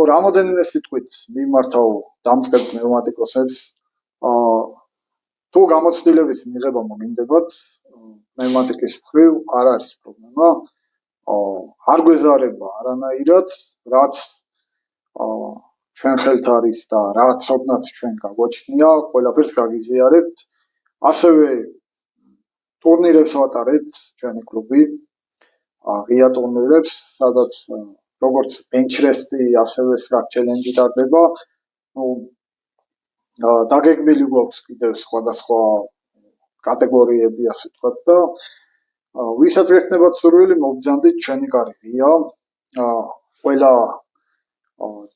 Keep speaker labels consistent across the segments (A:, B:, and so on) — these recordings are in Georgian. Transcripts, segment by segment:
A: რამოდენიმე სიტყვით მიმართავ დამწყებ პნევმატიკოსებს. თუ გამოცდილების მიღება მომინდებათ, პნევმატიკის მხრივ არ არის პრობლემა. არ გვეზარება არანაირად, რაც ჩვენ ხელთ არის და რაც ოდნავ ჩვენ გაგვაჩნია, ყველაფერს გაგიზიარებთ. ასევე ტურნირებს ვატარებთ ჩვენი კლუბი. ღია ტურნირებს, სადაც როგორც ბენჩრესტი, ასევე სრაგ ჩელენჯი ტარდება. დაგეგმილი გვაქვს კიდევ სხვადასხვა კატეგორიები, ასე ვთქვათ და ვისაც გექნებათ სურვილი, მოგბრძანდით, ჩვენი კარი ღია. ყველა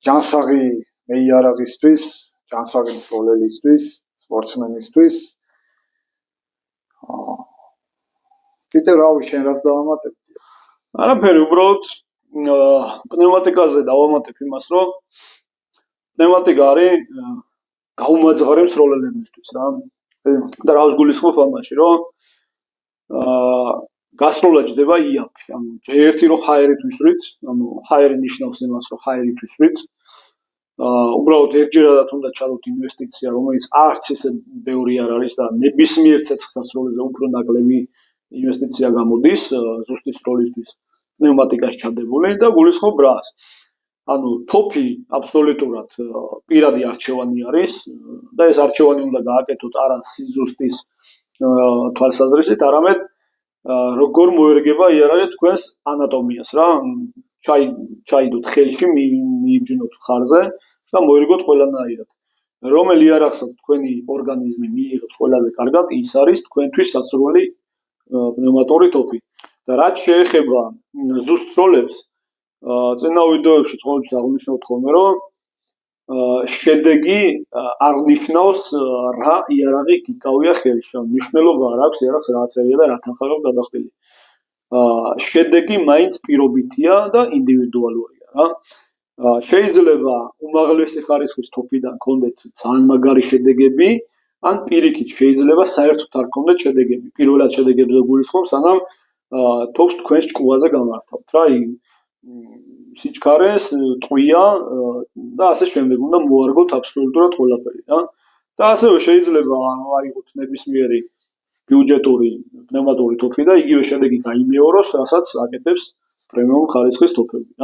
A: ჯანსაღი მეიარაღისთვის, ჯანსაღი მსროლელისთვის, სპორტსმენისთვის. კიდევ რავი, შენ რაც დავამატებდი?
B: არაფერი, უბრალოდ პნევმატიკაზე დავამატებ იმას, რომ პნევმატიკა არის გაუმაძღარი მსროლელებისთვის რა. და რა ვსგულისხმობ ამაში, რომ გასროლა ჯდება იაფი. ანუ ერთი რომ ჰაერით ვისვრით, ანუ ჰაერი ნიშნავს იმას, რომ ჰაერით ვისვრით. უბრალოდ ერთჯერადად უნდა ჩადოთ ინვესტიცია, რომელიც არც ისე ბევრი არ არის და ნებისმიერ ცეცხლსასროლეზე უფრო ნაკლები ინვესტიცია გამოდის ზუსტი სროლისთვის პნევმატიკაში ჩადებული და გულისხმობ რას. ანუ თოფი აბსოლუტურად პირადი არჩევანი არის და ეს არჩევანი უნდა გააკეთოთ არა სიზუსტის თვალსაზრისით, არამედ როგორ მოერგება იარაღი თქვენს ანატომიას რა. ჩაიდოთ ხელში, მიიბჯნოთ ხარზე და მოერგოთ ყველანაირად. რომელი იარაღსაც თქვენი ორგანიზმი მიიღებს ყველაზე კარგად, ის არის თქვენთვის სასრული პნევმატური თოფი. და რაც შეეხება ზუსტ სროლებს, წინა ვიდეოებში ყოველთვის აღნიშნავთ ხოლმე, რომ შედეგი არ ნიშნავს რა იარაღი გიკავია ხელში. მნიშვნელობა არ აქვს იარაღს რა აწერია და რა თანხმობა გადახდილი. შედეგი მაინც პირობითია და ინდივიდუალურია რა. შეიძლება უმაღლესი ხარისხის თოფიდან გქონდეთ ძალიან მაგარი შედეგები, ან პირიქით შეიძლება საერთოდ არ გქონდეთ შედეგები. პირველად შედეგებზე გულისხმობ, სანამ თოფს თქვენს ჭკუაზე გამართავთ რა. სიჩქარეს, ტყვია და ასე შემდეგ უნდა მოარგოთ აბსოლუტურად ყველაფერი რა. და ასევე შეიძლება აიღოთ ნებისმიერი ბიუჯეტური პნევმატური თოფი და იგივე შედეგი გაიმეოროს, რასაც აკეთებს პრემიუმ ხარისხის თოფები რა.